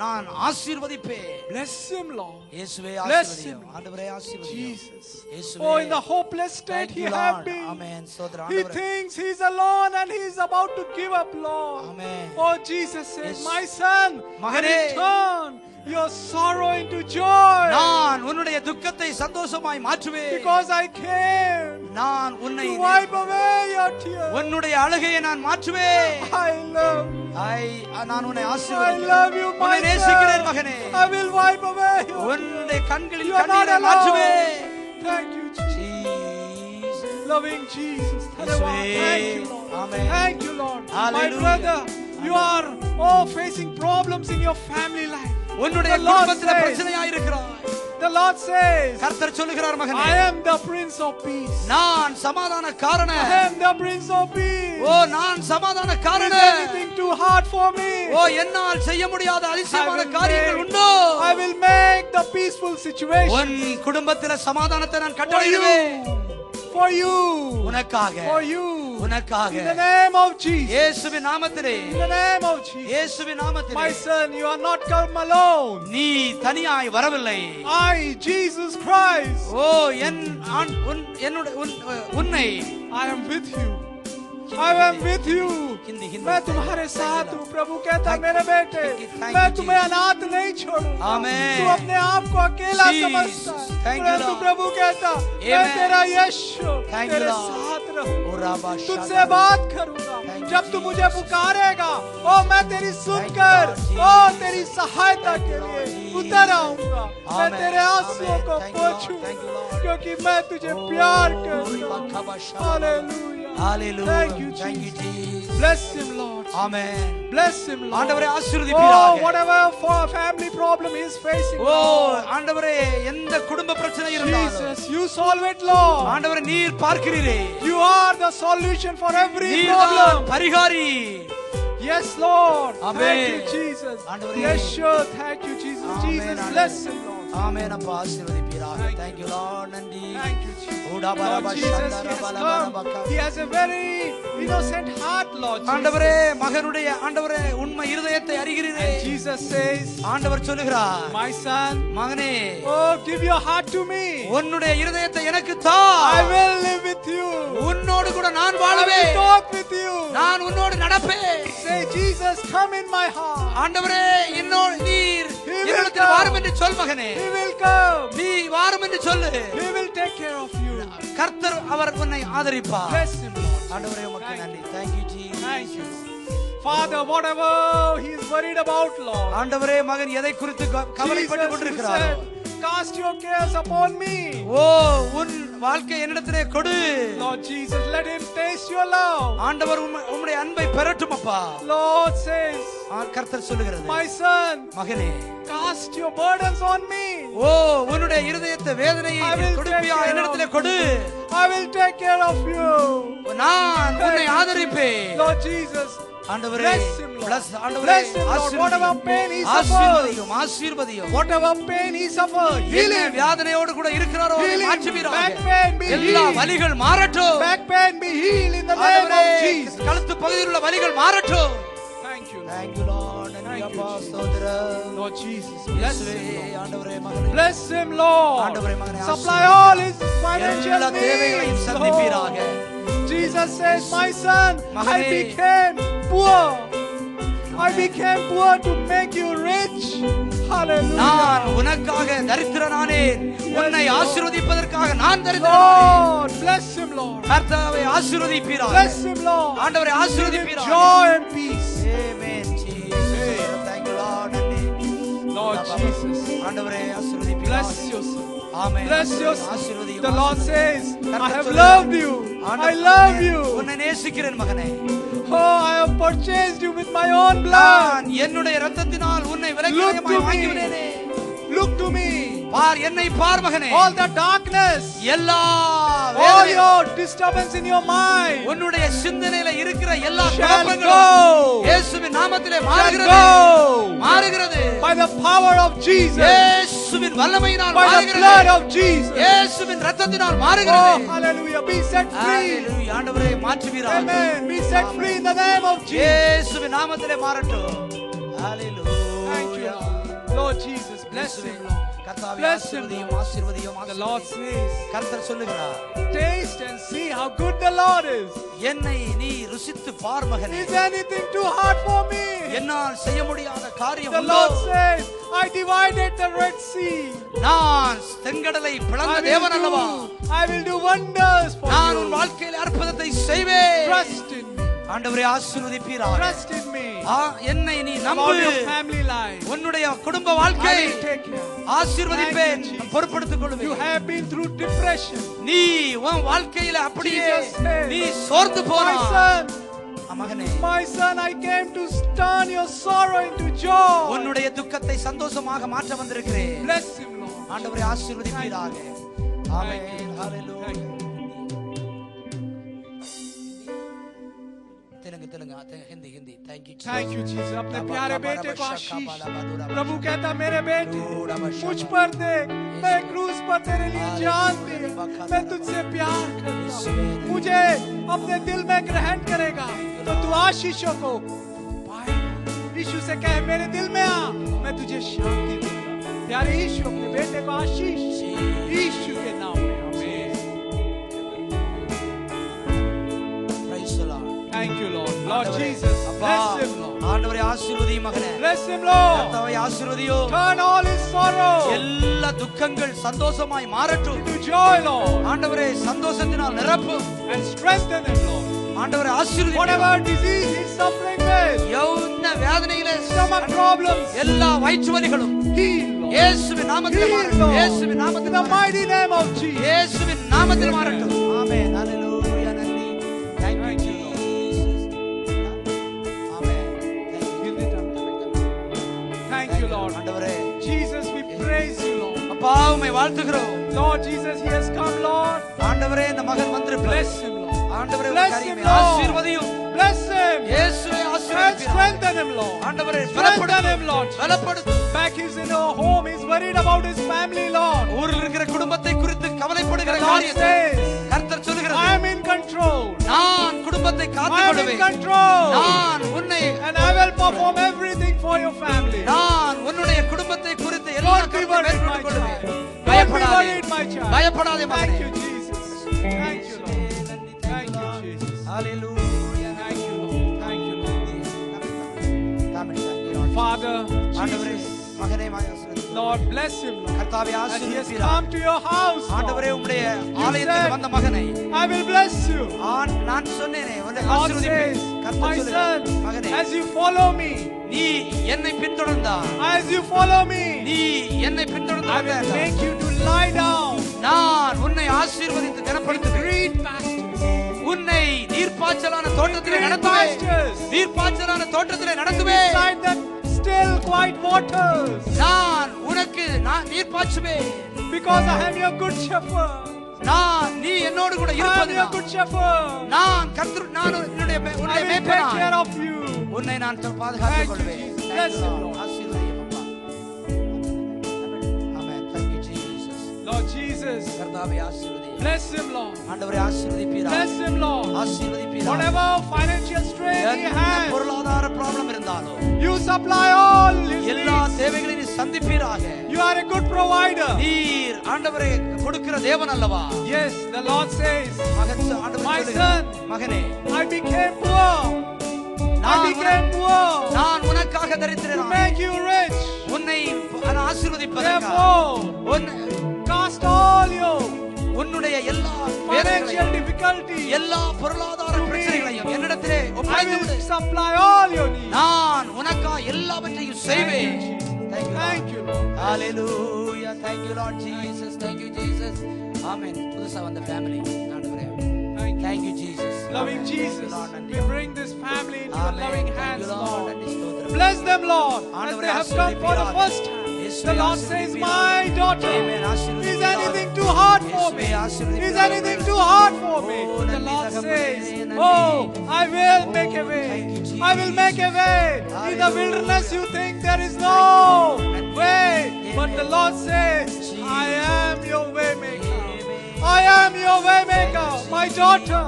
நான் ஆசீர்வதிப்பேன். Bless him, Lord. இயேசுவே Bless ஆசீர்வதியும். him. ஆண்டவரே ஆசீர்வதியும். Jesus. இயேசுவே. Oh, in the hopeless state he have been. Amen. சோதர He ஆண்டவரே. thinks he's alone and he's about to give up, Lord. Amen. Oh, Jesus says, Yes. my son, மகனே, turn your sorrow into joy. நான் உன்னுடைய துக்கத்தை சந்தோஷமாய் மாற்றுவேன். Because I came நான் உன்னை to wipe away your tears. உன்னுடைய அழுகையை நான் மாற்றுவேன். I love you. நான் உன்னை I ஆசீர்வதிக்கிறேன். love you, my உன்னை நேசிக்கிறேன் மகனே. son. I will wipe away your உன்னுடைய கண்களில் You are not கண்ணீரை alone. மாற்றுவேன். Thank you, Jesus. loving Jesus. Thank you, Lord. Amen. Thank you, Lord. My Hallelujah. brother, you are facing problems in your family life. உன்னுடைய The Lord குடும்பத்திலே says- பிரச்சனையா இருக்கிறாய். The Lord says, கர்த்தர் சொல்லுகிறார் மகனே, I am the Prince of Peace. நான் சமாதான காரணன். I am the Prince of Peace. ஓ நான் சமாதான Is காரணன். anything too hard for me? ஓ என்னால் செய்ய முடியாத அதிசயமான I will காரியங்கள் make- உண்டோ? I will make the peaceful situation உன் குடும்பத்திலே சமாதானத்தை நான் for கட்டளையிடுவேன். you. For you. உனக்காக. For you. உனக்காக. In the name of Jesus. இயேசுவின் நாமத்திலே. In the name of Jesus. இயேசுவின் நாமத்திலே. My son, you are not come alone. நீ தனியாய் வரவில்லை. I, Jesus Christ, ஓ உன்னை I am with you. I am with you. मैं तुम्हारे साथ हूँ. प्रभु कहता मेरे बेटे, मैं तुम्हें अनाथ नहीं छोड़ूंगा. Amen. तू अपने आप को अकेला समझता है, Thank you, परंतु Lord. प्रभु कहता मैं Amen. तेरा यीशु Thank you, तेरे Lord. साथ रहूंगा. तुझसे तुझसे बात करूंगा. Thank you, जब तू मुझे Jesus. पुकारेगा, ओ मैं तेरी सुनकर, Thank you, ओ Lord तेरी Jesus. सहायता Thank के you, Lord लिए Jesus. उतर आऊंगा. मैं Amen. तेरे आंसुओं Amen. को Thank you, Lord. पोंछूंगा, Thank you, Lord. क्योंकि मैं तुझे प्यार करता हूँ. Hallelujah. Hallelujah. Thank you, Thank you, Jesus. Jesus. Bless him, Lord. Amen. Bless him, Lord. ஆண்டவரே Oh, ஆசீர்வதிப்பீராக. whatever family problem he is facing, O Lord. ஆண்டவரே எந்த குடும்ப பிரச்சனை இருந்தாலும் Jesus, you solve it, Lord. ஆண்டவரே நீர் பார்க்கிறீரே. You are the solution for every நீர்தான் problem. பரிகாரி. Yes, Lord. Amen. Thank you, Jesus. ஆண்டவரே. Yes, sure. Thank you, Jesus. Amen, Jesus, ஆண்டவரே. bless him, Lord. ஆமென் அப்பா ஆசீர்வதிப்பீராக. Thank Thank you Lord. நன்றி. Thank you, Jesus. ஓடா Lord பரபா Jesus, he Chandra has பலவன come. பக்கா. He has a very innocent heart, Lord Jesus. ஆண்டவரே மகனுடைய ஆண்டவரே உண்மை இருதயத்தை அறிகிறீரே. And Jesus says, ஆண்டவர் சொல்லுகிறார், my son, மகனே oh, give your heart to me. உன்னுடைய இருதயத்தை எனக்கு தா. I will live with you. உன்னோடு கூட நான் I will வாழுவேன். talk with you. நான் உன்னோடு நடப்பேன். Say, Jesus, come in my heart. ஆண்டவரே என்னோடு நீர் He will என்னிடத்தில் come. வாரும் என்று சொல் மகனே. He will come. நீ வாரும் என்று சொல்லு. He will take care of you. கர்த்தர் அவர் உன்னை ஆதரிப்பார். Bless him, Lord. ஆண்டவரே உமக்கு நன்றி. Thank you Jesus. Thank you. Father, whatever he is worried about, Lord. ஆண்டவரே மகன் எதை குறித்து கவலைப்பட்டு Jesus, you கொண்டிருக்கிறாரோ, said, cast your cares upon me. ஓ உன் வாழ்க்கை என்னிடத்திலே கொடு. Lord Jesus, let him taste your love. ஆண்டவர் உம்முடைய அன்பை பெறட்டும் அப்பா. Lord says, கர்த்தர் சொல்லுகிறது, my son, மகனே cast your burdens on me. ஓ உன்னுடைய இருதயத்தை வேதனையை I will கொடுப்பியா take care என்னிடத்திலே of- கொடு. I will take care of you. நான் உன்னை ஆதரிப்பேன். Lord Jesus, ஆண்டவரே bless him, Lord. bless ஆண்டவரே Bless him, Lord. Whatever pain he suffers, ஆசீர்வதியும் ஆசீர்வதியும். whatever pain he suffers, heal என்ன him. வியாதனையோடு கூட இருக்கிறாரோ அதை Heal him. மாற்றுவீராக. Back pain be எல்லா healed. வலிகள் மாறட்டும். Back pain be healed in the name ஆண்டவரே of Jesus. கழுத்து பகுதியில் உள்ள வலிகள் மாறட்டும். Thank you, Lord. Thank you Lord. நன்றி Thank you, அப்பா Jesus. ஸ்தோத்திரம். Lord Jesus, bless இயேசுவே, him, Lord. ஆண்டவரே மகனே Bless him, Lord. ஆண்டவரே மகனே Supply all his financial எல்லா தேவைகளையும் needs, சந்திப்பீராக. Lord. Jesus says, my son, I மகனே. became poor. I became poor to make you rich. நான் Hallelujah. உனக்காக தரித்திரனானேன். உன்னை ஆசீர்வதிப்பதற்காக நான் தரித்திரனானேன். Lord, bless him, Lord. கர்த்தாவே ஆசீர்வதிப்பீராக. Bless him, Lord. ஆண்டவரே Give him ஆசீர்வதிப்பீராக. joy and peace. Amen Jesus. Thank you Lord. நன்றி. Lord Jesus, ஆண்டவரே ஆசீர்வதிப்பீராக. bless your son. Amen. Bless your ஆசீர்வதியும். The Lord says, I கர்த்தர் have சொல்லுகிறார், loved you. I ஆண்டவர் love you. உன்னை நேசிக்கிறேன் மகனே. Oh, I have purchased you with my own blood. நான் என்னுடைய இரத்தத்தினால் உன்னை Look விலைக்கிரயமாய் to வாங்கிவிட்டேனே. me. Look to me. பார் என்னை பார் மகனே. All the darkness, எல்லா all வேதனை, your disturbance in your mind உன்னுடைய சிந்தனையில இருக்கிற எல்லா shall குழப்பங்களும் go. இயேசுவின் நாமத்திலே Shall மாறுகிறது. go. மாறுகிறது. By the power of Jesus. இயேசுவின் வல்லமையினால் By the மாறுகிறது. blood of Jesus. இயேசுவின் இரத்தத்தினால் Oh, மாறுகிறது. hallelujah. Be set free. ஹalleluya. ஆண்டவரே மாற்றுவீராக. Amen. Be set free in the name of Jesus. இயேசுவின் நாமத்திலே மாறட்டும். ஹalleluya. Thank you, Lord. Jesus, bless him, Lord. கர்த்தாவே Bless him, ஆசீர்வதியும் Lord. ஆசீர்வதியும் The Lord says, கர்த்தர் சொல்லுகிறார், taste and see how good the Lord is. என்னை நீ ருசித்து பார் மகனே. Is anything too hard for me? என்னால் செய்ய முடியாத காரியம் The உண்டோ? Lord says, I divided the Red Sea. நான் செங்கடலை பிளந்த தேவன் அல்லவா? I will do wonders for நான் உன் you. வாழ்க்கையில் அற்புதத்தை செய்வேன். Trust in me. ஆண்டவரே ஆசீர்வதிப்பீராக. Trust in me. என்னை நீ About நம்பு. your family life. உன்னுடைய குடும்ப I வாழ்க்கை will take care. ஆசீர்வதிப்பேன். Thank you, Jesus. பொறுப்படுத்திக் You கொள்வேன். have been through depression. நீ உன் வாழ்க்கையில அப்படியே Jesus said, நீ சோர்ந்து My போனாய். son, மகனே, my son, I came to turn your sorrow into joy. உன்னுடைய துக்கத்தை சந்தோஷமாக மாற்ற வந்திருக்கிறேன். Bless him, Lord. ஆண்டவரே ஆசீர்வதிப்பீராக. ஆமென். ஹalleluya. तेलंगा Hindi Hindi thank you Jesus. अपने प्यारे बेटे को आशीष। प्रभु कहता मेरे बेटे मुझ पर देख, मैं क्रूस पर तेरे लिए जान दी, मैं तुझसे प्यार करता हूँ, मुझे अपने दिल में ग्रहण करेगा तो तू आशीषों को पाएगा। यीशु से कहे मेरे दिल में आ, मैं तुझे शांति दूंगा। प्यारे यीशु अपने बेटे को आशीष यीशु के नाम में। Thank you, Lord. Lord Jesus, bless him, Lord. ஆண்டவரே ஆசீர்வதியும் மகனே. Bless him, Lord. கர்த்தாவே ஆசீர்வதியும். Turn all his sorrow எல்லா துக்கங்கள் சந்தோஷமாய் மாறட்டும். into joy, Lord. ஆண்டவரே சந்தோஷத்தினால் நிரப்பும். And strengthen him, Lord. ஆண்டவரே ஆசீர்வதியும். Whatever disease he's suffering with, யௌவன வேதனையிலே stomach problems, எல்லா வயிற்று வலிகளும் heal, Lord. இயேசுவின் நாமத்தில் Heal, மாறட்டும். Lord. இயேசுவின் In நாமத்தில் the மாறட்டும். mighty name of Jesus. இயேசுவின் நாமத்தில் மாறட்டும். ஆமென். ஹalleluya. நன்றி. Thank you, Thank you, Jesus. Lord. Thank you, Lord. ஆண்டவரே Jesus, we praise you, Lord. அப்பா உம்மை வாழ்த்துகிறோம். Lord Jesus, he has come, Lord. ஆண்டவரே இந்த மகன் வந்திருப்பார். Bless him, Lord. ஆண்டவரே Bless உம்மை him, Lord. ஆசீர்வதியும். Bless him. இயேசுவே And ஆசீர்வதியும். strengthen him, Lord. ஆண்டவரே Strengthen him, பலப்படுத்தும். Lord. பலப்படுத்தும். Back he's in a home, he's worried about his family, Lord. ஊரில் இருக்கிற குடும்பத்தை குறித்து கவலைப்படுகிற The Lord காரியத்தை says, கர்த்தர் சொல்கிறது. I am in control. நான் குடும்பத்தை I am in காத்துக்கொள்வேன். control. நான் உன்னை And I will perform everything for your family. நான் உன்னுடைய குடும்பத்தை குறித்து எல்லா Don't be காரியத்தையும் worried, my மேற்கொண்டு கொள்வேன். child. Don't be பயப்படாதே. worried, my child. பயப்படாதே Thank மகனே. you, Jesus. Thank you, Lord. Thank you, Jesus. Hallelujah. Thank you, Lord. Thank you, Lord. Tamil தாங்கி Father, ஆண்டவரே Jesus, மகனே ஆசீர்வதியும். Lord, bless him, Lord. கர்த்தாவே As he has ஆசீர்வதிப்பீராக. come to your house, ஆண்டவரே Lord, உம்முடைய ஆலயத்துக்கு வந்த மகனை I will bless you. நான் சொன்னேனே உன்னை God ஆசீர்வதிப்பேன். says, கர்த்தர் my சொல்லுகிறார், son, மகனே as you follow me, நீ என்னை பின்தொடர்ந்தாய். as you follow me, நீ என்னை பின்தொடர்ந்து I will வந்தாய். make you to lie down நான் உன்னை ஆசீர்வதித்து in கனப்படுத்துவேன். green pastures. உன்னை நீர்ப்பாய்ச்சலான தோட்டத்திலே Green நடத்துவேன். pastures. நீர்ப்பாய்ச்சலான தோட்டத்திலே நடத்துவேன். Beside the still quiet waters. நான் உனக்கு நீர் பாய்ச்சுவேன். Because I am your good shepherd. நீ என்னோடு கூட I am இருப்பது your good shepherd. நான் உன்னுடைய I will take care மேய்ப்பனாய். of you. உன்னை நான் பாதுகாத்துக் Thank you, கொள்வேன். Jesus. Bless him, Lord. ஆசீர்வதியும் அப்பா. ஆமென். Thank you Jesus. Lord Jesus, கர்த்தாவே ஆசீர்வதியும். bless him, Lord. ஆண்டவரே ஆசீர்வதிப்பீராக. Bless him, Lord. ஆசீர்வதிப்பீராக. Whatever financial strain he என்ன has, பொருளாதார ப்ராப்ளம் இருந்தாலும் you supply all his எல்லா needs. தேவைகளையும் நீ சந்திப்பீராக. You are a good provider. நீர் ஆண்டவரே கொடுக்கிற தேவன் அல்லவா? Yes, the Lord says, மகன் ஆண்டவர் My சொல்லுகிறார், son, மகனே I became poor. I நான் became poor நான் உனக்காக to தரித்திரனானேன். make you rich. உன்னை ஆசீர்வதிப்பதற்காக Therefore, cast all your உன்னுடைய எல்லா financial வேதனைகளையும், difficulties. எல்லா பொருளாதார பிரச்சனைகளையும் என்னிடத்திலே I ஒப்படைத்து will விடு. supply all your needs. நான் உனக்காக எல்லாவற்றையும் செய்வேன். Thank you, Lord. Hallelujah. Thank you Lord Jesus. Thank you Jesus. Amen. புதுசா வந்த ஃபேமிலி ஆண்டவரே. Thank you Jesus. Loving Amen. Jesus, Thank you, Lord. we bring this family into your Amen. loving Thank hands, you, Lord. Lord. நன்றி, ஸ்தோத்திரம். Bless them, Lord, as ஆண்டவரே, they have come for the ஆசீர்வதிப்பீராக. first time. இயேசுவே, The Lord says, ஆசீர்வதிப்பீராக. my daughter, Amen. is ஆசீர்வதிப்பீராக. anything too hard for me? இயேசுவே, ஆசீர்வதிப்பீராக. Is anything too hard for me? Oh, The நன்றி, Lord தகப்பனே, says, நன்றி. oh, I will make a way. Thank you, Jesus. I will make a way. In the Hallelujah. wilderness you think there is no Thank you. way. But Amen. the Lord says, Jesus. I am your way maker. Amen. I am your way maker. Thank you, My Jesus. daughter,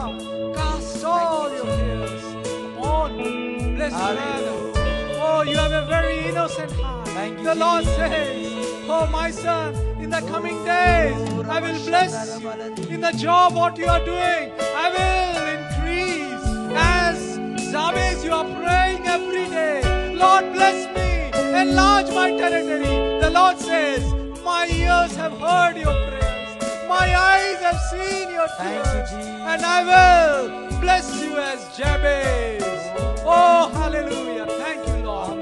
cast all you, your cares upon me. Bless you, Hallelujah. Father. Oh, you have a very innocent heart. Thank you, The Lord Jesus. says, oh my son, in the coming days, I will bless you. In the job what you are doing, I will increase. As Jabez, you are praying every day, Lord bless me, enlarge my territory. The Lord says, my ears have heard your prayers, my eyes have seen your Thank you, tears, Jesus. and I will bless you as Jabez. Oh, hallelujah. Thank you, Lord.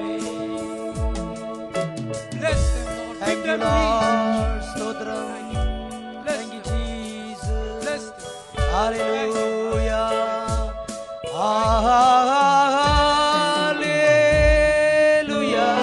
Bless them, Lord. Thank Give you, them peace. Lord. Stotram. Bless Thank you, them. Jesus. Bless them. Hallelujah. Hallelujah.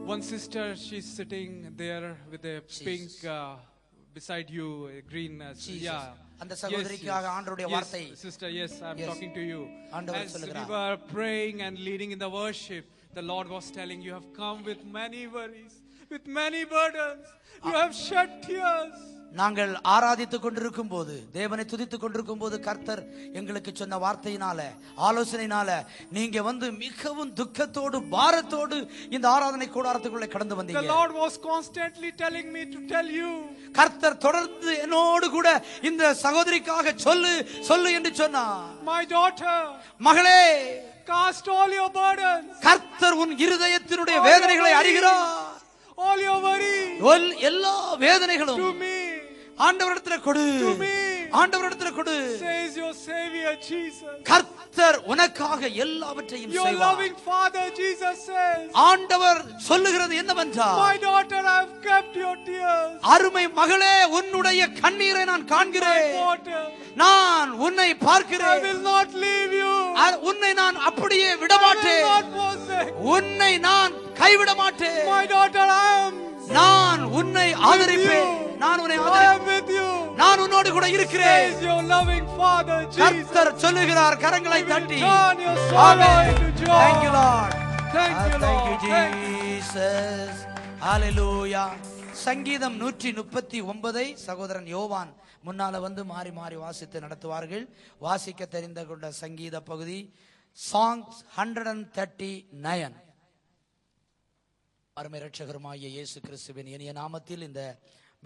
One sister, she's sitting there with a pink beside you, a green. Yeah. அந்த சகோதரிக்காக ஆண்டவருடைய வார்த்தை. Yes, sister, yes, I'm Yes. talking to you. ஆண்டவர் As we சொல்லுகிறார். were praying and leading in the worship, the Lord was telling you have come with many worries, with many burdens. You have shed tears. நாங்கள் ஆராதித்துக் கொண்டிருக்கும் போது, தேவனை துதித்துக் கொண்டிருக்கும் போது கர்த்தர் எங்களுக்கு சொன்ன வார்த்தையினால, ஆலோசனையினால நீங்க வந்து மிகவும் துக்கத்தோடு பாரத்தோடு இந்த ஆராதனை கூடாரத்துக்குள்ளே கடந்து The வந்தீங்க. Lord was constantly telling me to tell you. கர்த்தர் தொடர்ந்து என்னோடு கூட இந்த சகோதரிக்காக சொல்லு சொல்லு என்று சொன்னார். My daughter, மகளே, cast all your burdens, கர்த்தர் உன் இருதயத்தினுடைய வேதனைகளை அறிகிறார். all your worries எல்லா வேதனைகளும் to me. ஆண்டவரிடத்தில் கொடு, To me. ஆண்டவரிடத்தில் கொடு. Says your Savior Jesus. கர்த்தர் உனக்காக எல்லாவற்றையும் Your செய்வார். loving Father Jesus says, ஆண்டவர் சொல்லுகிறது என்னவென்றால், my daughter, I have kept your tears. அருமை மகளே, உன்னுடைய கண்ணீரை நான் My காண்கிறேன், daughter, நான் உன்னை I பார்க்கிறேன், will not leave you. உன்னை நான் அப்படியே I will விடமாட்டேன், not forsake. உன்னை நான் கைவிட மாட்டேன், My daughter, I am நான் உன்னை ஆதரிப்பேன், நான் உன்னை I ஆதரிப்பேன், am with you. நான் உன்னோடு கூட இருக்கிறேன். Says your loving Father Jesus. கர்த்தர் சொல்லுகிறார் கரங்களை He will தட்டி. turn your sorrow Amen. into joy. Thank you, Lord. Thank you, Thank you, Lord. Thank you. Jesus. Hallelujah. சங்கீதம் 139 சகோதரன் யோவான் முன்னால வந்து மாறி மாறி வாசித்து நடத்துவார்கள். வாசிக்க தெரிந்த கொண்ட சங்கீத பகுதி Songs 139. அருமை இரட்சகருமாகிய இயேசு கிறிஸ்துவின் இனிய நாமத்தில் இந்த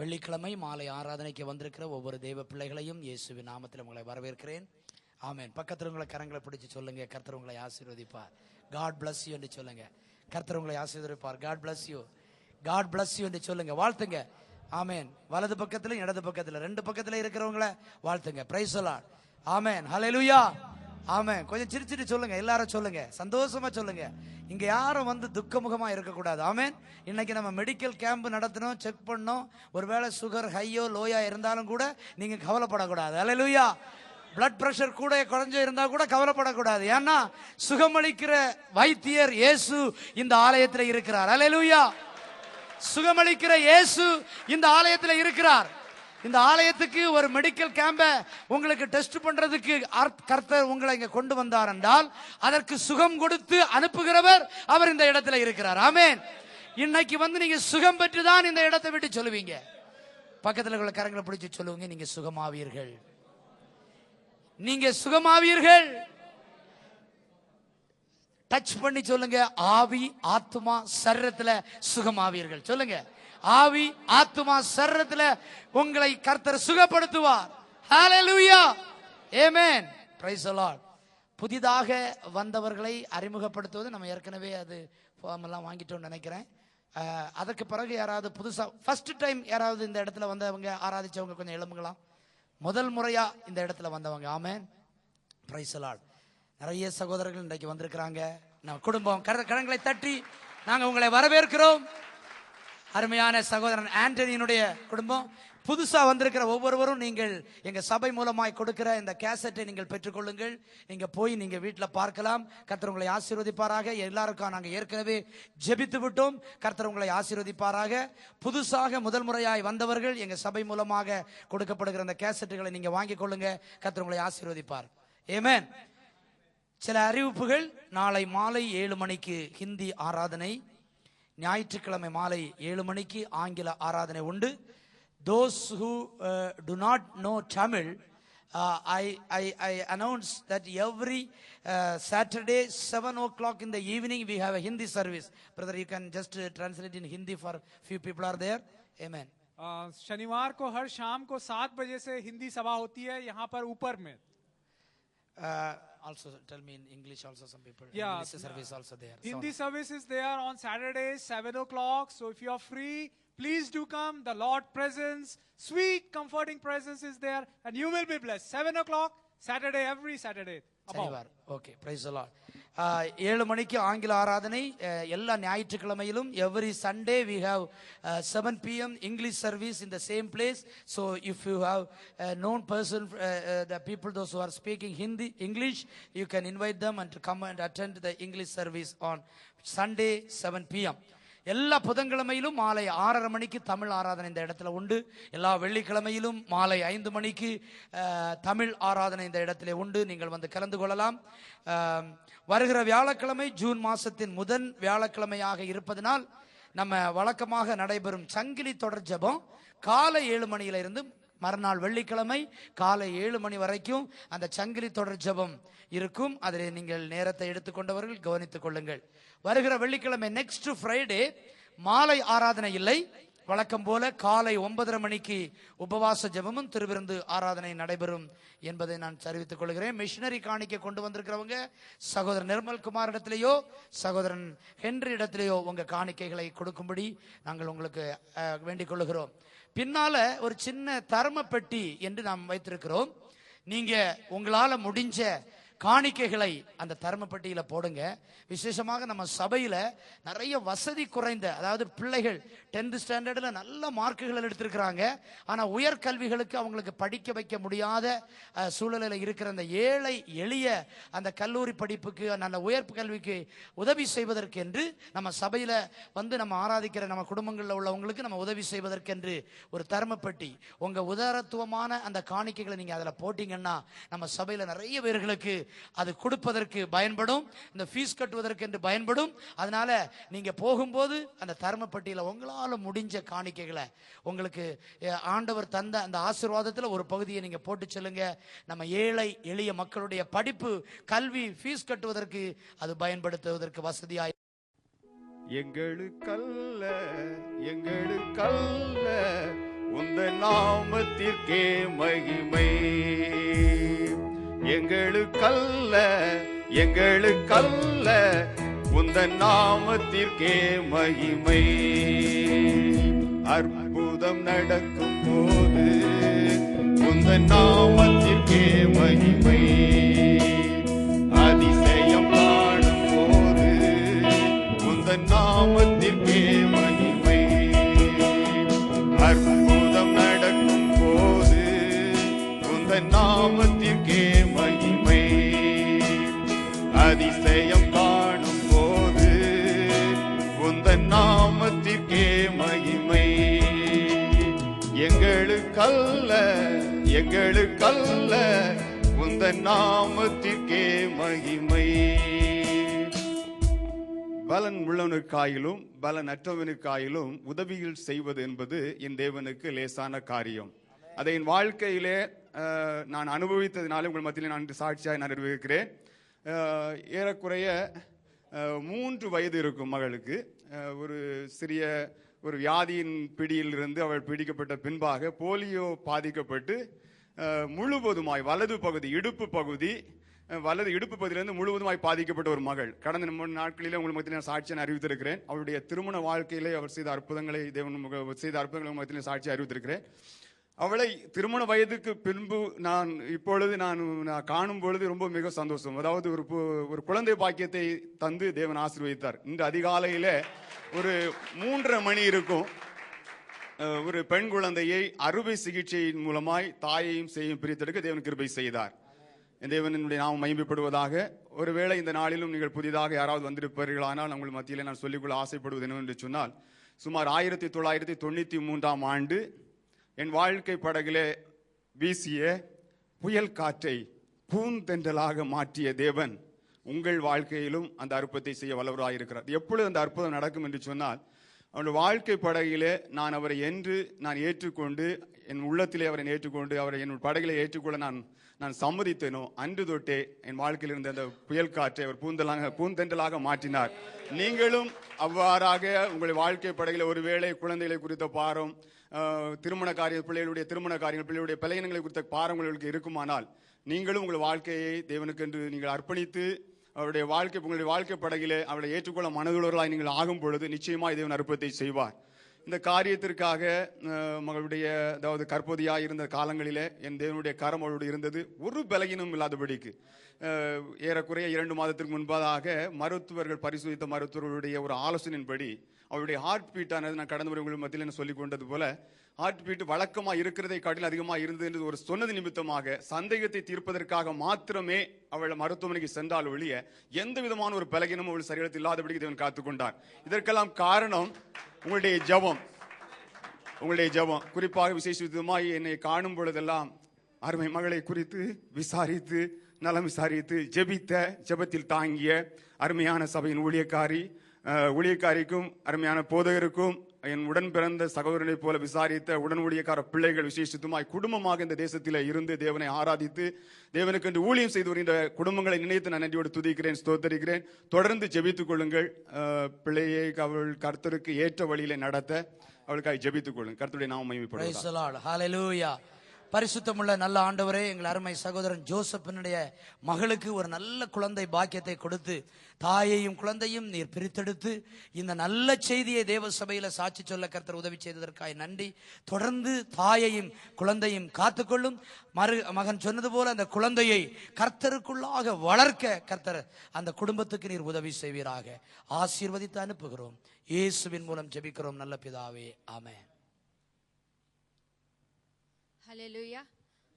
வெள்ளிக்கிழமை மாலை ஆராதனைக்கு வந்திருக்கிற ஒவ்வொரு தேவ பிள்ளைகளையும் இயேசுவின் நாமத்தில் உங்களை வரவேற்கிறேன். ஆமென். பக்கத்தில் உங்களை கரங்களை பிடிச்சு சொல்லுங்க, கர்த்தர் உங்களை ஆசீர்வதிப்பார். God bless you என்று சொல்லுங்க. கர்த்தர் உங்களை ஆசீர்வதிப்பார். God bless you. God bless you என்று சொல்லுங்க, வாழ்த்துங்க. ஆமென். வலது பக்கத்துல இடது பக்கத்துல ரெண்டு பக்கத்துல இருக்கிறவங்களை வாழ்த்துங்க. Praise the lord. ஆமென். ஹல்லேலூயா. ஆமென். கொஞ்சம் சிரிச்சிட்டு சொல்லுங்க, எல்லாரும் சொல்லுங்க, சந்தோஷமா சொல்லுங்க. இங்க யாரும் வந்து துக்கமுகமா இருக்கக்கூடாது. ஆமென். இன்னைக்கு நம்ம மெடிக்கல் கேம்ப் நடத்தணும், செக் பண்ணோம். ஒருவேளை சுகர் ஹையோ லோயா இருந்தாலும் கூட நீங்க கவலைப்படக்கூடாது. ஹல்லேலூயா. பிளட் பிரஷர் கூட குறைஞ்சு இருந்தா கூட கவலைப்படக்கூடாது. ஏன்னா சுகமளிக்கிற வைத்தியர் இயேசு இந்த ஆலயத்தில் இருக்கிறார். ஹல்லேலூயா. சுகமளிக்கிற இயேசு இந்த ஆலயத்தில் இருக்கிறார். இந்த ஆலயத்துக்கு ஒரு மெடிக்கல் கேம்ப உங்களுக்கு டெஸ்ட் பண்றதுக்கு கர்த்தர் உங்களை இங்க கொண்டு வந்தார் என்றால் அதற்கு சுகம் கொடுத்து அனுப்புகிறவர் அவர் இந்த இடத்துல இருக்கிறார். ஆமென். இன்னைக்கு வந்து நீங்க சுகம் பெற்று தான் இந்த இடத்தை விட்டு சொல்லுவீங்க. பக்கத்துல உள்ள கரங்களை பிடிச்சு சொல்லுவீங்க, நீங்க சுகமாவீர்கள், நீங்க சுகமாவீர்கள். டச் பண்ணி சொல்லுங்க, ஆவி ஆத்மா சரீரத்துல சுகமாவீர்கள். சொல்லுங்க, ஆவி ஆத்மா சரீரத்துல உங்களை கர்த்தர் சுகப்படுத்துவார். ஹல்லேலூயா. ஆமென். Praise the Lord. புதிதாக வந்தவர்களை அறிமுகப்படுத்துவது நம்ம ஏற்கனவே அது ஃபார்ம் எல்லாம் வாங்கிட்டோம்னு நினைக்கிறேன். அதற்கு பிறகு யாராவது புதுசா ஃபர்ஸ்ட் டைம் யாராவது இந்த இடத்துல வந்தவங்க ஆராதிச்சவங்க கொஞ்சம் எழும்புங்களா. முதல் முறையா இந்த இடத்துல வந்தவங்க. ஆமென். Praise the lord. நிறைய சகோதரர்கள் இன்றைக்கு வந்திருக்கிறாங்க. நம்ம குடும்பம் கரங்களை தட்டி நாங்க உங்களை வரவேற்கிறோம். அருமையான சகோதரன் ஆண்டனியினுடைய குடும்பம், புதுசா வந்திருக்கிற ஒவ்வொருவரும் நீங்கள் எங்க சபை மூலமாய் கொடுக்கிற இந்த கேசட்டை நீங்கள் பெற்றுக்கொள்ளுங்கள். நீங்க போய் நீங்க வீட்டுல பார்க்கலாம். கர்த்தர் உங்களை ஆசீர்வதிப்பாராக. எல்லாருக்கும் நாங்க ஏற்கனவே ஜெபித்து விட்டோம். கர்த்தர் உங்களை ஆசீர்வதிப்பாராக. புதுசாக முதல் முறையாய் வந்தவர்கள் எங்க சபை மூலமாக கொடுக்கப்படுகிற இந்த கேசட்டுகளை நீங்க வாங்கிக் கொள்ளுங்க. கர்த்தர் உங்களை ஆசீர்வதிப்பார். ஆமென். சில அறிவிப்புகள். நாளை மாலை 7 மணிக்கு ஹிந்தி ஆராதனை, ஞாயிற்றுக்கிழமை மாலை 7 மணிக்கு ஆங்கில ஆராதனை உண்டு. Those who do not know Tamil, I announce that every Saturday 7 o'clock in the evening we have a Hindi service. Brother, you can just translate in Hindi for few people are there. Amen. शनिवार को हर शाम को 7 बजे से हिंदी सभा होती है यहाँ पर ऊपर में. Also tell me in English also some people. Yeah, English service also there. Hindi service is there on Saturdays 7 o'clock. So if you are free, please do come. The Lord presence, sweet comforting presence is there and you will be blessed. 7 o'clock Saturday, every Saturday. Okay, praise the Lord. 7 மணிக்கு ஆங்கில ஆராதனை. எல்லா ஞாயிற்றுக்கிழமையிலும் every Sunday we have 7 p.m. English service in the same place. So if you have a known person, the people those who are speaking Hindi, English, you can invite them and to come and attend the English service on Sunday 7 p.m. எல்லா புதன்கிழமையிலும் மாலை 6:30 மணிக்கு தமிழ் ஆராதனை இந்த இடத்துல உண்டு. எல்லா வெள்ளிக்கிழமையிலும் மாலை 5 மணிக்கு தமிழ் ஆராதனை இந்த இடத்திலே உண்டு. நீங்கள் வந்து கலந்து கொள்ளலாம். வருகிற வியாழக்கிழமை ஜூன் மாசத்தின் முதல் வியாழக்கிழமையாக இருப்பதனால் நம்ம வழக்கமாக நடைபெறும் சங்கிலி தொடர் ஜெபம் காலை 7 மணியிலிருந்து மறுநாள் வெள்ளிக்கிழமை காலை 7 மணி வரைக்கும் அந்த சங்கிலி தொடர் ஜெபம் இருக்கும். அதில் நீங்கள் நேரத்தை எடுத்துக்கொண்டவர்கள் கவனித்துக் கொள்ளுங்கள். வருகிற வெள்ளிக்கிழமை நெக்ஸ்ட் ஃப்ரைடே மாலை ஆராதனை இல்லை. வழக்கம் போல காலை 9:30 மணிக்கு உபவாச ஜெபமும் திருவிருந்து ஆராதனை நடைபெறும் என்பதை நான் தெரிவித்துக் கொள்கிறேன். மிஷனரி காணிக்கை கொண்டு வந்திருக்கிறவங்க சகோதரன் நிர்மல் குமார் இடத்திலேயோ சகோதரன் ஹென்றி இடத்திலேயோ உங்க காணிக்கைகளை கொடுக்கும்படி நாங்கள் உங்களுக்கு வேண்டிக் கொள்ளுகிறோம். பின்னால ஒரு சின்ன தர்ம பெட்டி என்று நாம் வைத்திருக்கிறோம். நீங்க உங்களால முடிஞ்ச காணிக்கைகளை அந்த தர்மப்பட்டியில போடுங்க. விசேஷமாக நம்ம சபையில நிறைய வசதி குறைந்த, அதாவது பிள்ளைகள் 10th ஸ்டாண்டர்ட்ல நல்ல மார்க்குகள் எடுத்திருக்கிறாங்க, ஆனா உயர்கல்விகளுக்கு அவங்களுக்கு படிக்க வைக்க முடியாத சூழலில் இருக்கிற அந்த ஏழை எளிய அந்த கல்லூரி படிப்புக்கு நல்ல உயர் கல்விக்கு உதவி செய்வதற்கென்று நம்ம சபையில வந்து நம்ம ஆராதிக்கிற நம்ம குடும்பங்களில் உள்ளவங்களுக்கு நம்ம உதவி செய்வதற்கென்று ஒரு தர்மப்பட்டி, உங்க உதாரத்துவமான அந்த காணிக்கைகளை நீங்க அதுல போட்டீங்கன்னா நம்ம சபையில நிறைய பேர்களுக்கு அது கொடுப்பதற்கு பயன்படும், இந்த ஃபீஸ் கட்டுவதற்கு என்று பயன்படும். அதனால நீங்க போகும்போது அந்த தர்மப்பட்டியில உங்களால முடிஞ்ச காணிக்கைகளை உங்களுக்கு ஆண்டவர் தந்த அந்த ஆசீர்வாதத்தில் ஒரு பகுதியை நீங்க போட்டு செல்லுங்க. நம்ம ஏழை எளிய மக்களுடைய படிப்பு கல்வி ஃபீஸ் கட்டுவதற்கு அது பயன்படுத்துவதற்கு வசதியாய். எங்களுக்கல்ல எங்களுக்கல்ல உந்த நாமத்திற்கே மகிமை, எங்களுக்கல்ல எங்களுக்கல்ல உந்த நாமத்திற்கே மகிமை. அற்புதம் நடக்கும் போது உந்த நாமத்திற்கே மகிமை, அதிசயம் காணும் போது உந்த நாமத்திற்கே மகிமை. அற்புதம் நடக்கும் போது உந்த நாமத்திற்கே மகிமை, அதிசயம் காணும் போது உந்த நாமத்திற்கே மகிமை. எங்களுக்கல்ல எங்களுக்கல்ல உந்த நாமத்திற்கே மகிமை. பலன் உள்ளவனுக்காயிலும் பலன் அற்றவனுக்காயிலும் உதவிகள் செய்வது என்பது என் தேவனுக்கு லேசான காரியம். அதை என் வாழ்க்கையிலே நான் அனுபவித்ததினாலே உங்கள் மத்தியிலே நான் சாட்சியாக நான் அறிவிக்கிறேன். ஏறக்குறைய 3 வயது இருக்கும் மகளுக்கு ஒரு சிறிய ஒரு வியாதியின் பிடியிலிருந்து அவள் பிடிக்கப்பட்ட பின்பாக போலியோ பாதிக்கப்பட்டு முழுவதுமாய் வலது பகுதி இடுப்பு பகுதியிலிருந்து முழுவதுமாய் பாதிக்கப்பட்ட ஒரு மகள். கடந்த 3 நாட்களிலே உங்கள் மத்தியில் நான் சாட்சியை அறிவித்திருக்கிறேன். அவருடைய திருமண வாழ்க்கையிலே அவர் செய்த அற்புதங்களை செய்த அற்புதங்களை மத்தியில் சாட்சியை அறிவித்திருக்கிறேன். அவளை திருமண வயதுக்கு பின்பு இப்பொழுது நான் காணும் பொழுது ரொம்ப மிக சந்தோஷம். அதாவது ஒரு குழந்தை பாக்கியத்தை தந்து தேவன் ஆசீர்வதித்தார். இன்று அதிகாலையில ஒரு 3:30 மணி இருக்கும். ஒரு பெண் குழந்தையை அறுவை சிகிச்சையின் மூலமாய் தாயையும் செய்யும் பிரித்தெடுக்க தேவன் கிருபை செய்தார். தேவனுடைய நாமம் மகிமைப்படுவதாக. ஒருவேளை இந்த நாளிலும் நீங்கள் புதிதாக யாராவது வந்திருப்பீர்களானால் உங்கள் மத்தியிலே நான் சொல்லிக்கொள்ள ஆசைப்படுவது என்னவென்று சொன்னால், சுமார் 1993ஆம் ஆண்டு என் வாழ்க்கை படகிலே வீசிய புயல் காற்றை பூந்தென்றலாக மாற்றிய தேவன் உங்கள் வாழ்க்கையிலும் அந்த அற்புதத்தை செய்ய வல்லவராயிருக்கிறார். எப்பொழுது அந்த அற்புதம் நடக்கும் என்று சொன்னால், அவருடைய வாழ்க்கை படகிலே நான் அவரை நான் ஏற்றுக்கொண்டு என் உள்ளத்திலே அவரை ஏற்றுக்கொண்டு அவரை என் படகிலே ஏற்றுக்கொள்ள நான் சம்மதித்தேனோ அன்று தொட்டே என் வாழ்க்கையில் இருந்த அந்த புயல் காற்றை அவர் பூந்தென்றலாக மாற்றினார். நீங்களும் அவ்வாறாக உங்கள் வாழ்க்கை படகில ஒருவேளை குழந்தைகளை குறித்த பாரம், திருமண காரியம், பிள்ளைகளுடைய திருமண காரியங்கள், பிள்ளைகளுடைய பலகீனங்களை குறித்த பாரம் உங்களுக்கு இருக்குமானால், நீங்களும் உங்கள் வாழ்க்கையை தேவனுக்கென்று நீங்கள் அர்ப்பணித்து அவருடைய உங்களுடைய வாழ்க்கை படகிலே அவரை ஏற்றுக்கொள்ள மனதுள்ளவர்களாய் நீங்கள் ஆகும் பொழுது நிச்சயமாக தேவன் அற்புதத்தை செய்வார். இந்த காரியத்திற்காக மகளுடைய அதாவது கற்பதியாக இருந்த காலங்களிலே என் தேவனுடைய கரம் அவளோடு இருந்தது. ஒரு பலகீனம் இல்லாதபடிக்கு ஏறக்குறைய 2 மாதத்திற்கு முன்பதாக மருத்துவர்கள் பரிசோதித்த மருத்துவர்களுடைய ஒரு ஆலோசனையின்படி அவருடைய ஹார்ட் பீட்டானது, நான் கடந்த முறை உங்கள் மத்தியில் சொல்லி கொண்டது போல, ஹார்ட் பீட் வழக்கமாக இருக்கிறதை காட்டில் அதிகமாக இருந்தது என்று ஒரு சொன்னது நிமித்தமாக சந்தேகத்தை தீர்ப்பதற்காக மாத்திரமே அவள் மருத்துவமனைக்கு சென்றால் ஒழிய எந்த விதமான ஒரு பலகீனமும் அவள் சரீரத்தில் இல்லாதபடிக்கு தேவன் காத்துக்கொண்டார். இதற்கெல்லாம் காரணம் உங்களுடைய ஜெபம். குறிப்பாக விசேஷமாய் என்னை காணும் பொழுதெல்லாம் அருமை மகளை குறித்து விசாரித்து நலம் விசாரித்து ஜெபத்தில் தாங்கிய அருமையான சபையின் ஊழியக்காரிக்கும் அருமையான போதகருக்கும் என் உடன் பிறந்த சகோதரனை போல விசாரித்த உடன் ஊழியக்கார பிள்ளைகள் விசேஷத்துமாய் குடும்பமாக இந்த தேசத்தில் இருந்து தேவனை ஆராதித்து தேவனுக்கு என்று ஊழியம் செய்து வருகின்ற குடும்பங்களை நினைத்து நான் நன்றியோடு துதிக்கிறேன், ஸ்தோத்தரிக்கிறேன். தொடர்ந்து ஜெபித்துக் கொள்ளுங்கள். பிள்ளையை அவள் கர்த்தருக்கு ஏற்ற வழியில நடத்த அவளுக்காக ஜெபித்துக் கொள்ளுங்கள். கர்த்தருடைய நாமம் மகிமைப்படுவதாக. பரிசுத்தமுள்ள நல்ல ஆண்டவரே, எங்கள் அருமை சகோதரன் ஜோசப்பினுடைய மகளுக்கு ஒரு நல்ல குழந்தை பாக்கியத்தை கொடுத்து தாயையும் குழந்தையும் நீர் பிரித்தெடுத்து இந்த நல்ல செய்தியை தேவ சபையில சாட்சி சொல்ல கர்த்தர் உதவி செய்ததற்காக நன்றி. தொடர்ந்து தாயையும் குழந்தையும் காத்துக்கொள்ளும். மகன் சொன்னது போல அந்த குழந்தையை கர்த்தருக்குள்ளாக வளர்க்க கர்த்தர் அந்த குடும்பத்துக்கு நீர் உதவி செய்வீராக. ஆசீர்வதித்து அனுப்புகிறோம். இயேசுவின் மூலம் ஜெபிக்கிறோம் நல்ல பிதாவே, ஆமென். ஹல்லேலூயா.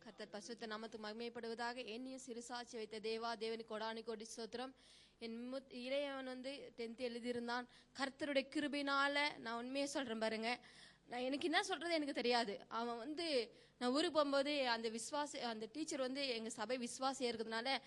கர்த்தர் பரிசுத்த நாமத்துக்கு மகிமைப்படுவதாக. என்னையும் சிறுசாட்சி வைத்த தேவனுக்கு கொடானி கோடி ஸ்தோத்திரம். என் இளையவன் 10th எழுதியிருந்தான். கர்த்தருடைய கிருபையினால நான் உண்மையை சொல்றேன் பாருங்க, நான் எனக்கு என்ன சொல்றது எனக்கு தெரியாது. அவன் நான் ஊருக்கு போகும்போது அந்த டீச்சர் எங்க சபை விசுவாசியா இருக்கிறதுனால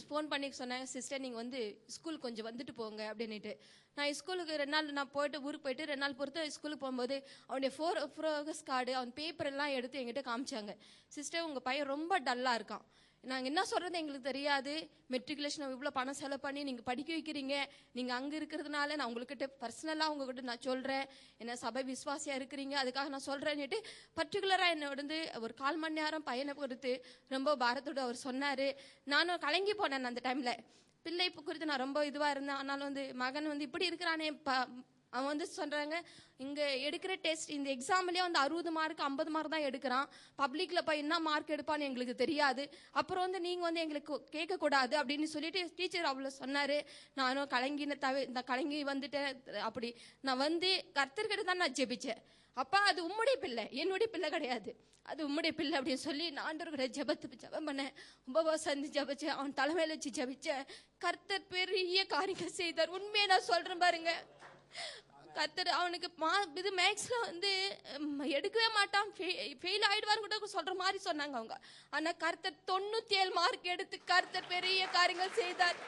ஃபோன் பண்ணி சொன்னாங்க, சிஸ்டர் நீங்க ஸ்கூல் கொஞ்சம் வந்துட்டு போங்க அப்படின்னுட்டு. நான் ஸ்கூலுக்கு 2 நாள் நான் ஊருக்கு போயிட்டு 2 நாள் பொறுத்து ஸ்கூலுக்கு போகும்போது அவனுடைய ப்ரோக்ரஸ் கார்டு அவன் பேப்பர் எல்லாம் எடுத்து எங்கிட்ட காமிச்சாங்க. சிஸ்டர் உங்க பையன் ரொம்ப டல்லா இருக்கான், நாங்கள் என்ன சொல்றது எங்களுக்கு தெரியாது, மெட்ரிகுலேஷன் இவ்வளோ பணம் செலவு பண்ணி நீங்கள் படிக்க வைக்கிறீங்க, நீங்கள் அங்கே இருக்கிறதுனால நான் உங்ககிட்ட பர்சனலாக உங்ககிட்ட நான் சொல்கிறேன், என்ன சபை விசுவாசியாக இருக்கிறீங்க அதுக்காக நான் சொல்கிறேன்னுட்டு பர்டிகுலராக என்னோட ஒரு 1/4 மணி நேரம் பையனை கொடுத்து ரொம்ப பாரத்தோடு அவர் சொன்னார். நானும் கலங்கி போனேன் அந்த டைமில். பிள்ளை குறித்து நான் ரொம்ப இதுவாக இருந்தேன். ஆனாலும் மகன் இப்படி இருக்கிறானே, அவன் சொல்றாங்க இங்க எடுக்கிற டெஸ்ட் இந்த எக்ஸாம்லயே 60 மார்க் 50 மார்க் தான் எடுக்கிறான், பப்ளிக்ல போய் என்ன மார்க் எடுப்பான்னு எங்களுக்கு தெரியாது, அப்புறம் நீங்க எங்களுக்கு கேட்க கூடாது அப்படின்னு சொல்லிட்டு டீச்சர் அவ்வளவு சொன்னாரு. நானும் கலங்கி வந்துட்டேன். அப்படி நான் கர்த்தர்கிட்ட தான் நான் ஜெபிச்சேன். அப்பா அது உம்முடைய பிள்ளை, என்னுடைய பிள்ளை கிடையாது, அது உம்முடைய பிள்ளை அப்படின்னு சொல்லி நான் ஆண்டவர்கிட்ட ஜெபம் பண்ணேன். உபவாசம் ஜெபிச்சேன், அவன் தலைமையில வச்சு ஜெபிச்சேன். கர்த்தர் பெரிய காரியங்கள் செய்தார். உண்மையை நான் சொல்றேன் பாருங்க. கர்த்தர் அவனுக்கு இது மேக்ஸ்ல எடுக்கவே மாட்டான், ஃபெயில் ஆயிடுவான்னு கூட சொல்ற மாதிரி சொன்னாங்க அவங்க. ஆனா கர்த்தர் 97 மார்க் எடுத்து கர்த்தர் பெரிய காரியங்கள் செய்தார்.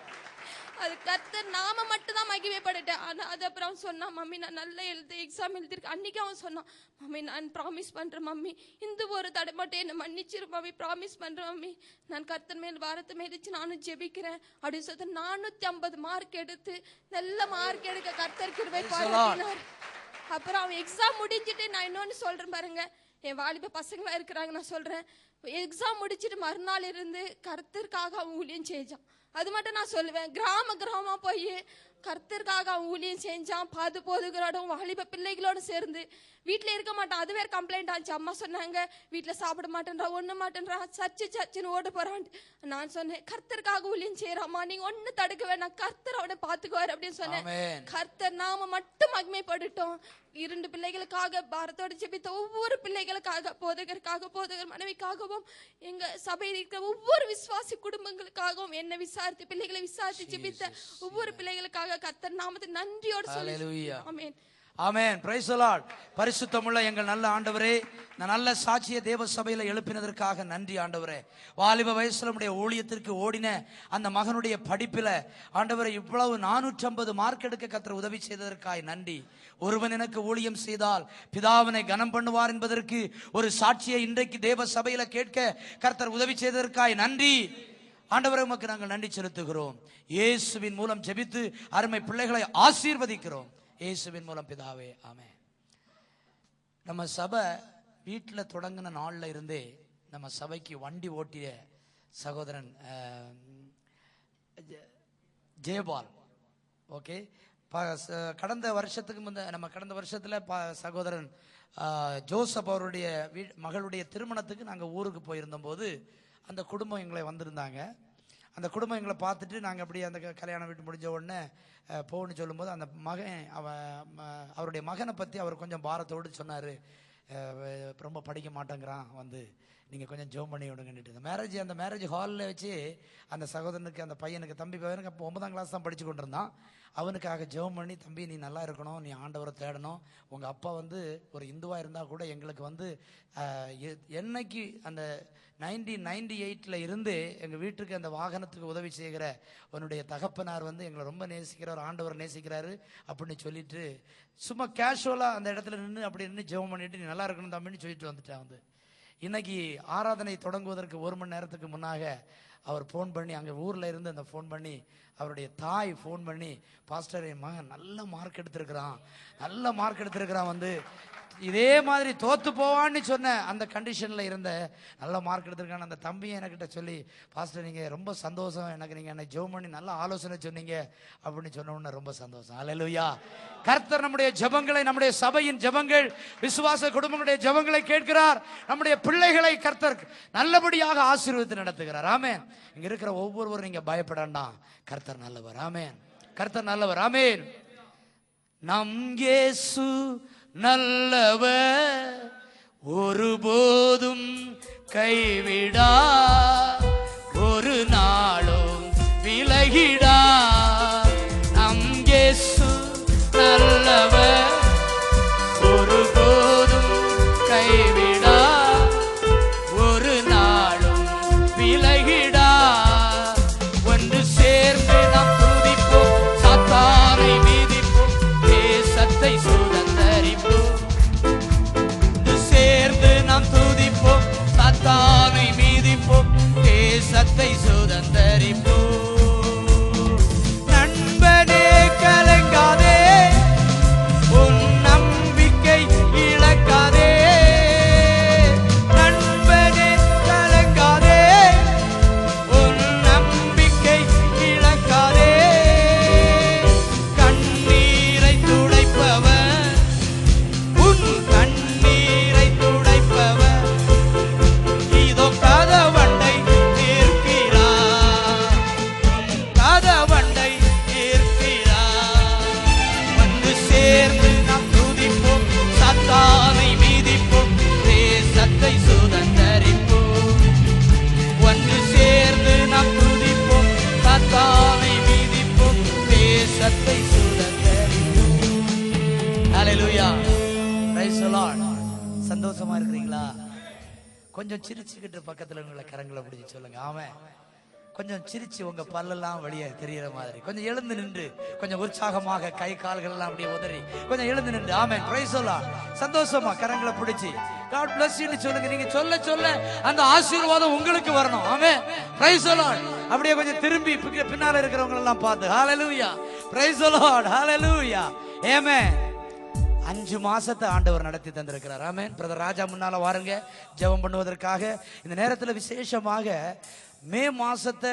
அது கர்த்தர் நாம மட்டும் தான் மகிமைப்பட்டுட்டேன். ஆனா அது அப்புறம் அவன் சொன்னான், மம்மி நான் நல்லா எக்ஸாம் எழுதிருக்கேன். அன்னைக்கு அவன் சொன்னான், மம்மி நான் ப்ராமிஸ் பண்றேன் மம்மி, இந்த ஒரு தடை மட்டும் என்ன மன்னிச்சிரு மம்மி, ப்ராமிஸ் பண்றேன் மம்மி, நான் கர்த்தர் மேல் வாரத்தை மேலிச்சு நானும் ஜெபிக்கிறேன் அப்படின்னு சொல்லி 450 மார்க் எடுத்து நல்ல மார்க் எடுக்க கர்த்தர் கிருபை பாராட்டினார். அப்புறம் அவன் எக்ஸாம் முடிஞ்சிட்டு நான் இன்னொன்னு சொல்றேன் பாருங்க, என் வாலிப பசங்களா இருக்கிறாங்க, நான் சொல்றேன் எக்ஸாம் முடிச்சிட்டு மறுநாள் இருந்து கர்த்தருக்காக அவன் ஊழியம் செஞ்சான். அது மட்டும் நான் சொல்லுவேன். கிராமமா போய் கர்த்தருக்காக அவன் ஊழியம் செஞ்சான். பாது போதுகளோடும் வாலிப பிள்ளைகளோட சேர்ந்து வீட்டுல இருக்க மாட்டான். அது வேற கம்ப்ளைண்ட் ஆச்சு. அம்மா சொன்னாங்க வீட்டுல சாப்பிட மாட்டேன்றா, ஒண்ணு மாட்டேன்றா, சர்ச்சுன்னு ஓட போறான். நான் சொன்னேன் கர்த்தருக்காக ஊழியம் செய்யறாமா, நீங்க ஒண்ணு தடுக்க வேணாம், கர்த்தர் அவனை பாத்துக்குவார் அப்படின்னு சொன்னேன். கர்த்தர் நாம மட்டும் மகிமைப்பட்டுட்டோம். 2 பிள்ளைகளுக்காக பாரத்தோட ஜெபித்த ஒவ்வொரு பிள்ளைகளுக்காக, போதகர் மனைவிக்காகவும், எங்க சபையில் இருக்கிற ஒவ்வொரு விசுவாசி குடும்பங்களுக்காகவும், என்ன விசாரித்து பிள்ளைகளை விசாரித்து ஜெபித்த ஒவ்வொரு பிள்ளைகளுக்காக கர்த்தர் நாமத்துக்கு நன்றியோடு சொல்லி ஆமென். ஆமென். Praise the Lord. பரிசுத்தமுள்ள எங்கள் நல்ல ஆண்டவரே, இந்த நல்ல சாட்சியை தேவ சபையில எழுப்பினதற்காக நன்றி ஆண்டவரே. வாலிப வயசுல உடைய ஊழியத்திற்கு ஓடின அந்த மகனுடைய படிப்பில ஆண்டவரே இவ்வளவு 450 மார்க் எடுக்க கர்த்தர் உதவி செய்ததற்காக நன்றி. ஒருவன் எனக்கு ஊழியம் செய்தால் பிதாவினை கனம் பண்ணுவார் என்பதற்கு ஒரு சாட்சியை இன்றைக்கு தேவ சபையில கேட்க கர்த்தர் உதவி செய்ததற்காக நன்றி ஆண்டவரே. உமக்கு நாங்கள் நன்றி செலுத்துகிறோம். இயேசுவின் மூலம் ஜெபித்து அருமை பிள்ளைகளை ஆசீர்வதிக்கிறோம். இயேசுவின் மூலம் பிதாவே ஆமென். நம்ம சபை வீட்டில் தொடங்கின நாள்ல இருந்தே நம்ம சபைக்கு வண்டி ஓட்டிய சகோதரன் ஜெயபால். ஓகே, கடந்த வருஷத்துக்கு நம்ம கடந்த வருஷத்துல சகோதரன் ஜோசப் அவருடைய மகளுடைய திருமணத்துக்கு நாங்கள் ஊருக்கு போயிருந்தோம் போது அந்த குடும்பம் எங்களை வந்திருந்தாங்க. அந்த குடும்பம் எங்களை பார்த்துட்டு நாங்கள் அப்படி அந்த கல்யாணம் வீட்டு முடிஞ்ச உடனே போகணும்னு சொல்லும்போது அந்த மகன் அவருடைய மகனை பற்றி அவர் கொஞ்சம் பாரத்தோடு சொன்னார். ரொம்ப படிக்க மாட்டேங்கிறான், வந்து நீங்கள் கொஞ்சம் ஜோம் பண்ணி விடுங்கன்னுட்டு. அந்த மேரேஜ் ஹாலில் வச்சு அந்த சகோதரனுக்கு, அந்த பையனுக்கு, தம்பி பையனுக்கு அப்போ 9ஆம் கிளாஸ் தான் படித்து கொண்டு இருந்தான். அவனுக்காக ஜெபம் பண்ணி, தம்பி நீ நல்லா இருக்கணும், நீ ஆண்டவரை தேடணும், உங்கள் அப்பா வந்து ஒரு இந்துவாக இருந்தால் கூட எங்களுக்கு வந்து என்னைக்கு அந்த 1998 இருந்து எங்கள் வீட்டுக்கு அந்த வாகனத்துக்கு உதவி செய்கிற உன்னுடைய தகப்பனார் வந்து எங்களை ரொம்ப நேசிக்கிறார், ஆண்டவரை நேசிக்கிறாரு அப்படின்னு சொல்லிட்டு சும்மா கேஷுவலாக அந்த இடத்துல நின்று அப்படி நின்று ஜெபம் பண்ணிட்டு நீ நல்லா இருக்கணும் தம்பின்னு சொல்லிட்டு வந்துட்டேன். வந்து இன்னைக்கு ஆராதனை தொடங்குவதற்கு 1 மணி நேரத்துக்கு முன்னாக அவர் ஃபோன் பண்ணி, அங்கே ஊரில் இருந்து அந்த ஃபோன் பண்ணி அவருடைய தாய் ஃபோன் பண்ணி, பாஸ்டர் என் மகன் நல்ல மார்க் எடுத்திருக்கிறான், வந்து இதே மாதிரி தோத்து போவான்னு சொன்ன அந்த கண்டிஷன்ல இருந்த நல்ல மார்க் எடுத்திருக்கான அந்த தம்பியை என்கிட்ட சொல்லி, பாஸ்டர் நீங்க ரொம்ப சந்தோஷம், எனக்கு நீங்க என்னை ஜெபம் பண்ணி நல்ல ஆலோசனை சொன்னீங்க அப்படின்னு சொன்ன உடனே ரொம்ப சந்தோஷம். அல்லேலூயா. கர்த்தர் நம்முடைய ஜெபங்களை, நம்முடைய சபையின் ஜெபங்கள், விசுவாச குடும்பங்களுடைய ஜெபங்களை கேட்கிறார். நம்முடைய பிள்ளைகளை கர்த்தர் நல்லபடியாக ஆசீர்வதித்து நடத்துகிறார். ஆமென். இங்க இருக்கிற ஒவ்வொருவரும் நீங்க பயப்படாண்டாம், கர்த்தர் நல்லவர். ஆமென். கர்த்தர் நல்லவர். ஆமென். நம் இயேசு நல்லவர், ஒருபோதும் கைவிடா, ஒரு நாளும் விலகிடா. நம் இயேசு நல்லவர், ஒருபோதும் கைவிடா, ஒரு நாளும் விலகிடா. ஒன்று சேர்ந்து நாம் துதிப்போம், சாத்தானை மீதிப்போம், தேசத்தை சுதந்தரிப்போம். சேர்ந்து நாம் துதிப்போம், சாத்தானை மீதிப்போம், தேசத்தை சுதந்தரிப்போம். நண்பனே கலங்காதே, உன் நம்பிக்கை இழக்காதே. நண்பனே கலங்காதே, உன் நம்பிக்கை இழக்காதே. கண்ணீரை துடைப்பவர், உன் கண்ணீரை துடைப்பவர், இதோ கதவண்டை நிற்கிறார், கதவண்டை நிற்கிறார். வந்து சேர்ந்து நாம் துதிப்போம், சாத்தானை மீதிப்போம், தேசத்தை சுதந்தரிப்போம். ஒன்று சேர்ந்து நாம் துதிப்போம், சாத்தானை மீதிப்போம், தேசத்தை சுதந்தரிப்போம். ஹல்லேலூயா. Price the Lord. சந்தோஷமா இருக்கிறீங்களா? கொஞ்சம் சிரிச்சுக்கிட்டு பக்கத்துல உங்களை கரங்களை பிடிச்சி சொல்லுங்க ஆமென். கொஞ்சம் சிரிச்சு உங்க பல்லெல்லாம் வெளியே தெரியற மாதிரி கொஞ்சம் எழுந்து நின்று, கொஞ்சம் உற்சாகமாக கை கால்கள் எல்லாம் அப்படியே உதறி கொஞ்சம் எழுந்து நின்று ஆமென். Praise the Lord. சந்தோஷமா கரங்களை பிடிச்சி God bless you ன்னு சொல்லுங்க. நீங்க சொல்ல சொல்ல அந்த ஆசீர்வாதம் உங்களுக்கு வரணும். ஆமென். Praise the lord. அப்படியே கொஞ்சம் திரும்பி பின்னால இருக்கிறவங்க எல்லாம் பார்த்து ஹalleluya. Price the Lord. ஹalleluya. ஆமென். 5 மாசத்தை ஆண்டவர் நடத்தி தந்திருக்கிறார். ஆமென். பிரதர் ராஜா முன்னால வாருங்க ஜெபம் பண்ணுவதற்காக. இந்த நேரத்தில் விசேஷமாக மே மாசத்தை